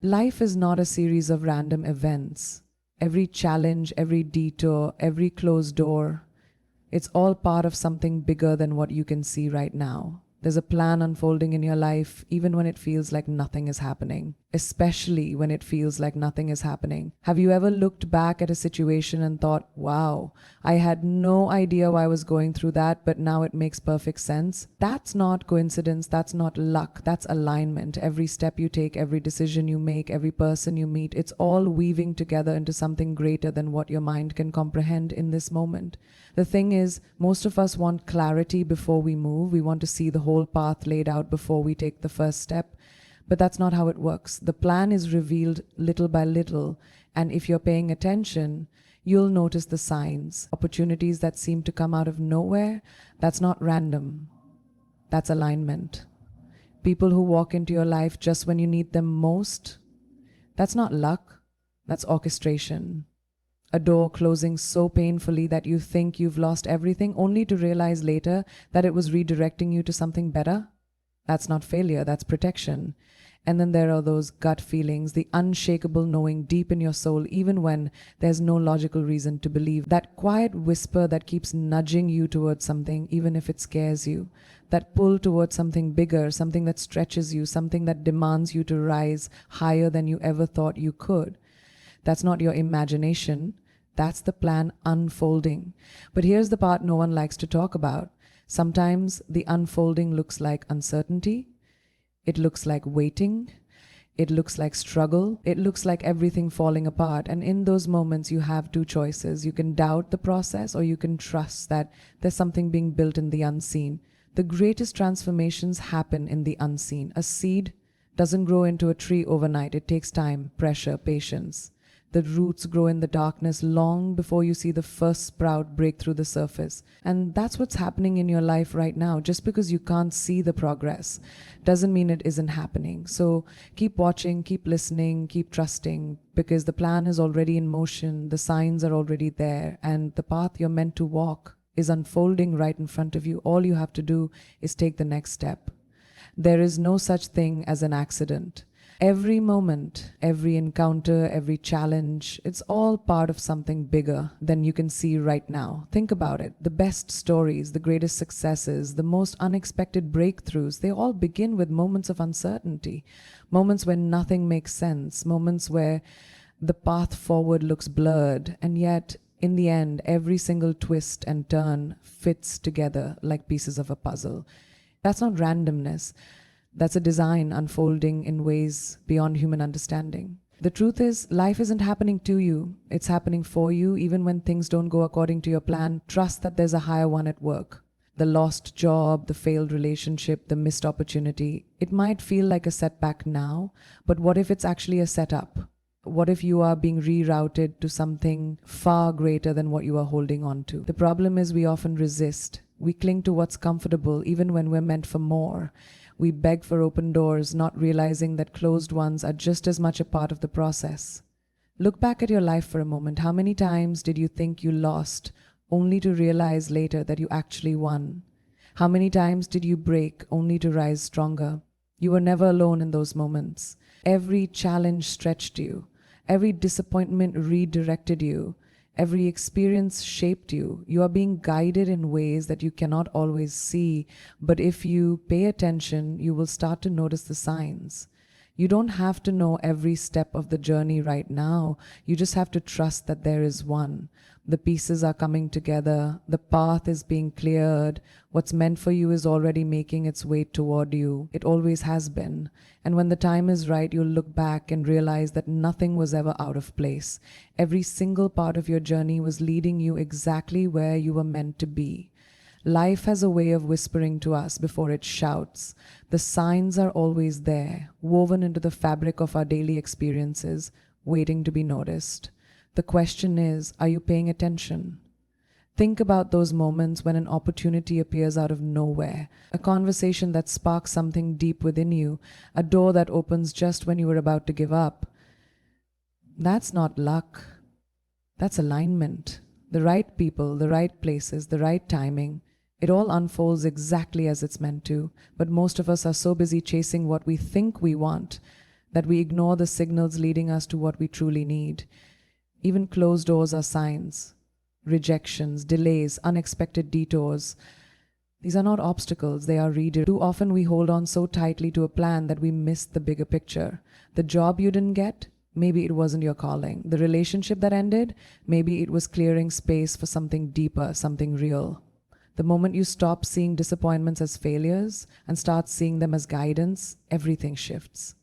Life is not a series of random events. Every challenge, every detour, every closed door, it's all part of something bigger than what you can see right now. There's a plan unfolding in your life, even when it feels like nothing is happening, especially when it feels like nothing is happening. Have you ever looked back at a situation and thought, wow, I had no idea why I was going through that, but now it makes perfect sense? That's not coincidence, that's not luck, that's alignment. Every step you take, every decision you make, every person you meet, it's all weaving together into something greater than what your mind can comprehend in this moment. The thing is, most of us want clarity before we move. We want to see the whole path laid out before we take the first step. But that's not how it works. The plan is revealed little by little, and if you're paying attention, you'll notice the signs, opportunities that seem to come out of nowhere. That's not random. That's alignment. People who walk into your life just when you need them most, that's not luck. That's orchestration. A door closing so painfully that you think you've lost everything, only to realize later that it was redirecting you to something better. That's not failure, that's protection. And then there are those gut feelings, the unshakable knowing deep in your soul, even when there's no logical reason to believe. That quiet whisper that keeps nudging you towards something, even if it scares you. That pull towards something bigger, something that stretches you, something that demands you to rise higher than you ever thought you could. That's not your imagination. That's the plan unfolding. But here's the part no one likes to talk about. Sometimes the unfolding looks like uncertainty. It looks like waiting. It looks like struggle. It looks like everything falling apart. And in those moments, you have two choices. You can doubt the process, or you can trust that there's something being built in the unseen. The greatest transformations happen in the unseen. A seed doesn't grow into a tree overnight. It takes time, pressure, patience. The roots grow in the darkness long before you see the first sprout break through the surface. And that's what's happening in your life right now. Just because you can't see the progress doesn't mean it isn't happening. So keep watching, keep listening, keep trusting, because the plan is already in motion, the signs are already there, and the path you're meant to walk is unfolding right in front of you. All you have to do is take the next step. There is no such thing as an accident. Every moment, every encounter, every challenge, it's all part of something bigger than you can see right now. Think about it. The best stories, the greatest successes, the most unexpected breakthroughs, they all begin with moments of uncertainty, moments when nothing makes sense, moments where the path forward looks blurred, and yet in the end, every single twist and turn fits together like pieces of a puzzle. That's not randomness. That's a design unfolding in ways beyond human understanding. The truth is, life isn't happening to you. It's happening for you. Even when things don't go according to your plan, trust that there's a higher one at work. The lost job, the failed relationship, the missed opportunity. It might feel like a setback now, but what if it's actually a setup? What if you are being rerouted to something far greater than what you are holding on to? The problem is we often resist. We cling to what's comfortable even when we're meant for more. We beg for open doors, not realizing that closed ones are just as much a part of the process. Look back at your life for a moment. How many times did you think you lost, only to realize later that you actually won? How many times did you break, only to rise stronger? You were never alone in those moments. Every challenge stretched you. Every disappointment redirected you. Every experience shaped you. You are being guided in ways that you cannot always see, but if you pay attention, you will start to notice the signs. You don't have to know every step of the journey right now. You just have to trust that there is one. The pieces are coming together. The path is being cleared. What's meant for you is already making its way toward you. It always has been. And when the time is right, you'll look back and realize that nothing was ever out of place. Every single part of your journey was leading you exactly where you were meant to be. Life has a way of whispering to us before it shouts. The signs are always there, woven into the fabric of our daily experiences, waiting to be noticed. The question is, are you paying attention? Think about those moments when an opportunity appears out of nowhere, a conversation that sparks something deep within you, a door that opens just when you were about to give up. That's not luck. That's alignment. The right people, the right places, the right timing. It all unfolds exactly as it's meant to, but most of us are so busy chasing what we think we want that we ignore the signals leading us to what we truly need. Even closed doors are signs. Rejections, delays, unexpected detours. These are not obstacles, they are redirections. Too often we hold on so tightly to a plan that we miss the bigger picture. The job you didn't get, maybe it wasn't your calling. The relationship that ended, maybe it was clearing space for something deeper, something real. The moment you stop seeing disappointments as failures and start seeing them as guidance, everything shifts.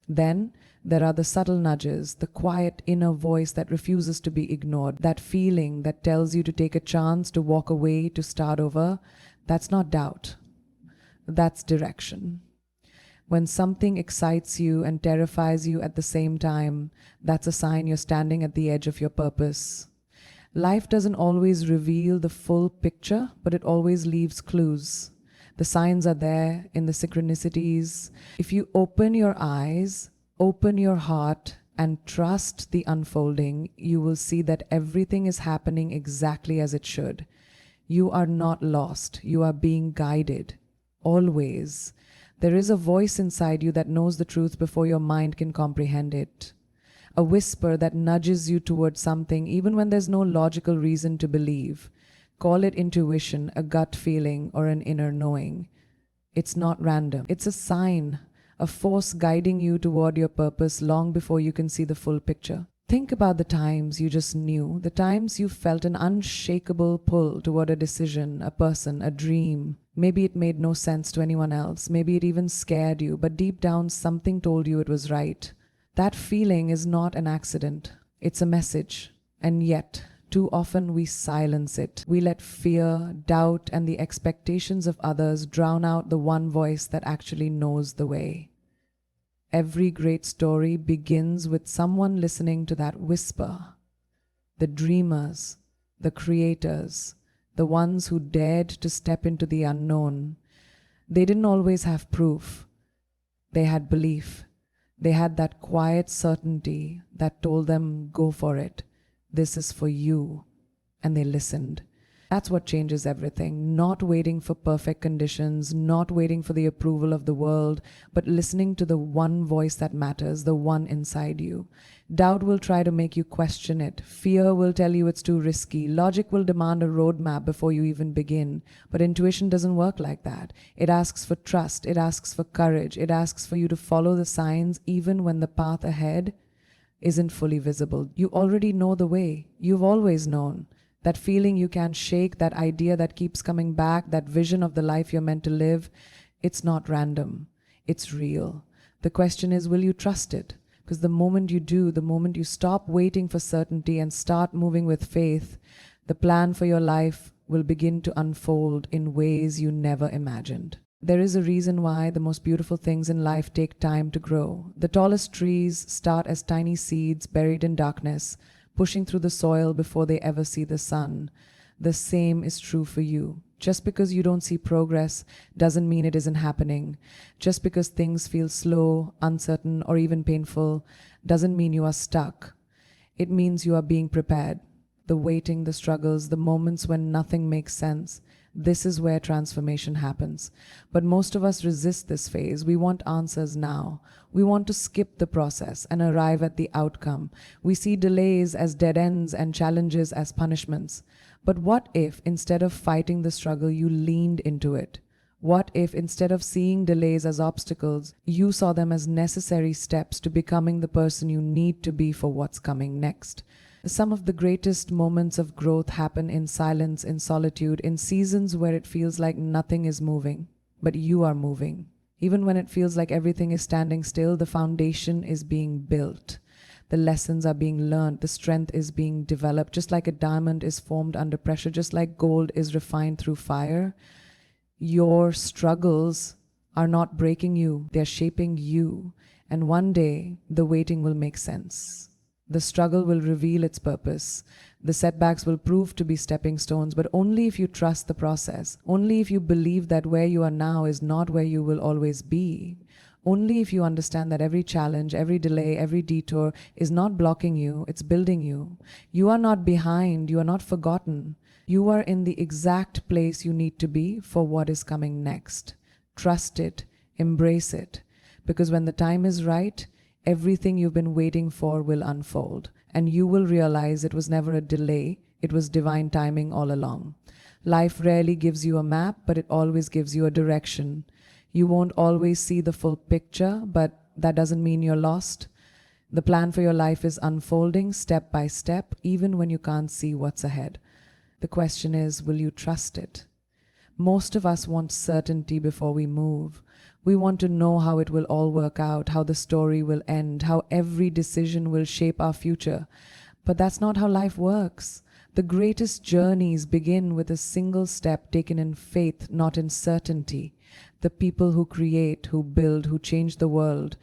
Then there are the subtle nudges, the quiet inner voice that refuses to be ignored, that feeling that tells you to take a chance, to walk away, to start over. That's not doubt. That's direction. When something excites you and terrifies you at the same time, that's a sign you're standing at the edge of your purpose. Life doesn't always reveal the full picture, but it always leaves clues. The signs are there in the synchronicities. If you open your eyes, open your heart, and trust the unfolding, you will see that everything is happening exactly as it should. You are not lost. You are being guided. Always. There is a voice inside you that knows the truth before your mind can comprehend it. A whisper that nudges you towards something even when there's no logical reason to believe. Call it intuition, a gut feeling, or an inner knowing. It's not random. It's a sign, a force guiding you toward your purpose long before you can see the full picture. Think about the times you just knew, the times you felt an unshakable pull toward a decision, a person, a dream. Maybe it made no sense to anyone else. Maybe it even scared you, but deep down something told you it was right. That feeling is not an accident. It's a message. And yet, too often we silence it. We let fear, doubt, and the expectations of others drown out the one voice that actually knows the way. Every great story begins with someone listening to that whisper. The dreamers, the creators, the ones who dared to step into the unknown. They didn't always have proof. They had belief. They had that quiet certainty that told them, go for it. This is for you. And they listened. That's what changes everything. Not waiting for perfect conditions, not waiting for the approval of the world, but listening to the one voice that matters, the one inside you. Doubt will try to make you question it. Fear will tell you it's too risky. Logic will demand a roadmap before you even begin. But intuition doesn't work like that. It asks for trust. It asks for courage. It asks for you to follow the signs even when the path ahead isn't fully visible. You already know the way. You've always known. That feeling you can't shake, that idea that keeps coming back, that vision of the life you're meant to live, it's not random. It's real. The question is, will you trust it? Because the moment you do, the moment you stop waiting for certainty and start moving with faith, the plan for your life will begin to unfold in ways you never imagined. There is a reason why the most beautiful things in life take time to grow. The tallest trees start as tiny seeds buried in darkness, pushing through the soil before they ever see the sun. The same is true for you. Just because you don't see progress doesn't mean it isn't happening. Just because things feel slow, uncertain, or even painful doesn't mean you are stuck. It means you are being prepared. The waiting, the struggles, the moments when nothing makes sense. This is where transformation happens. But most of us resist this phase. We want answers now. We want to skip the process and arrive at the outcome. We see delays as dead ends and challenges as punishments. But what if instead of fighting the struggle, you leaned into it? What if instead of seeing delays as obstacles, you saw them as necessary steps to becoming the person you need to be for what's coming next? Some of the greatest moments of growth happen in silence, in solitude, in seasons where it feels like nothing is moving, but you are moving. Even when it feels like everything is standing still, the foundation is being built. The lessons are being learned. The strength is being developed. Just like a diamond is formed under pressure, just like gold is refined through fire, your struggles are not breaking you. They're shaping you. And one day, the waiting will make sense. The struggle will reveal its purpose. The setbacks will prove to be stepping stones, but only if you trust the process. Only if you believe that where you are now is not where you will always be. Only if you understand that every challenge, every delay, every detour is not blocking you, it's building you. You are not behind, you are not forgotten. You are in the exact place you need to be for what is coming next. Trust it, embrace it, because when the time is right, everything you've been waiting for will unfold, and you will realize it was never a delay, it was divine timing all along. Life rarely gives you a map, but it always gives you a direction. You won't always see the full picture, but that doesn't mean you're lost. The plan for your life is unfolding step by step, even when you can't see what's ahead. The question is, will you trust it? Most of us want certainty before we move. We want to know how it will all work out, how the story will end, how every decision will shape our future. But that's not how life works. The greatest journeys begin with a single step taken in faith, not in certainty. The people who create, who build, who change the world,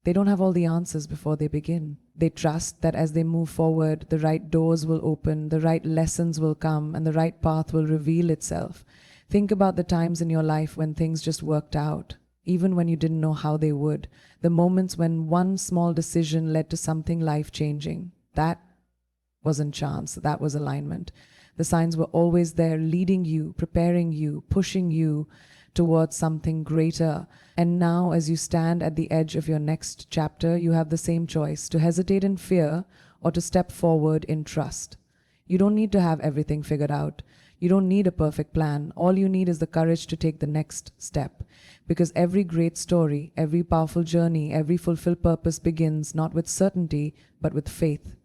they don't have all the answers before they begin. They trust that as they move forward, the right doors will open, the right lessons will come, and the right path will reveal itself. Think about the times in your life when things just worked out, even when you didn't know how they would. The moments when one small decision led to something life-changing. That wasn't chance, that was alignment. The signs were always there, leading you, preparing you, pushing you towards something greater. And now, as you stand at the edge of your next chapter, you have the same choice: to hesitate in fear or to step forward in trust. You don't need to have everything figured out. You don't need a perfect plan. All you need is the courage to take the next step. Because every great story, every powerful journey, every fulfilled purpose begins not with certainty, but with faith.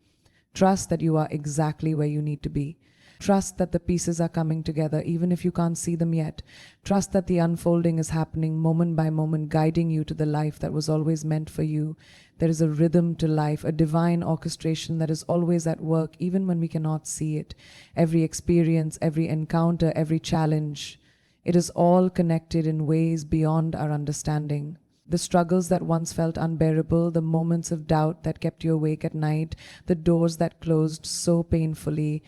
Trust that you are exactly where you need to be. Trust that the pieces are coming together, even if you can't see them yet. Trust that the unfolding is happening moment by moment, guiding you to the life that was always meant for you. There is a rhythm to life, a divine orchestration that is always at work, even when we cannot see it. Every experience, every encounter, every challenge, it is all connected in ways beyond our understanding. The struggles that once felt unbearable, the moments of doubt that kept you awake at night, the doors that closed so painfully,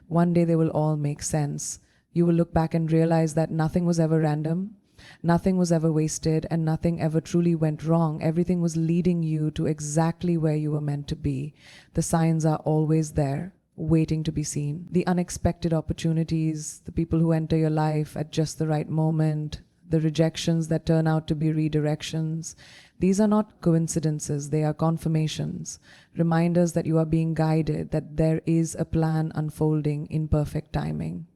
one day they will all make sense. You will look back and realize that nothing was ever random, nothing was ever wasted, and nothing ever truly went wrong. Everything was leading you to exactly where you were meant to be. The signs are always there, waiting to be seen. The unexpected opportunities, the people who enter your life at just the right moment, the rejections that turn out to be redirections. These are not coincidences, they are confirmations, reminders that you are being guided, that there is a plan unfolding in perfect timing.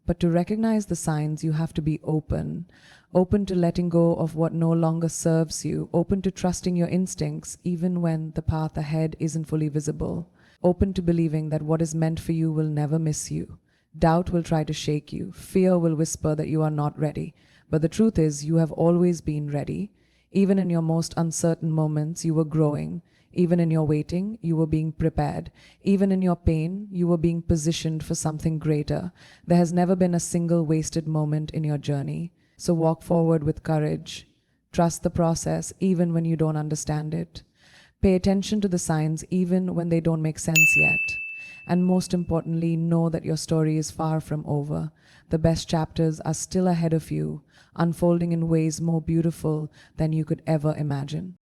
But to recognize the signs, you have to be open to letting go of what no longer serves you, open to trusting your instincts even when the path ahead isn't fully visible, open to believing that what is meant for you will never miss you. Doubt will try to shake you, fear will whisper that you are not ready, but the truth is you have always been ready. Even in your most uncertain moments, you were growing. Even in your waiting, you were being prepared. Even in your pain, you were being positioned for something greater. There has never been a single wasted moment in your journey. So walk forward with courage. Trust the process even when you don't understand it. Pay attention to the signs even when they don't make sense yet. And most importantly, know that your story is far from over. The best chapters are still ahead of you, unfolding in ways more beautiful than you could ever imagine.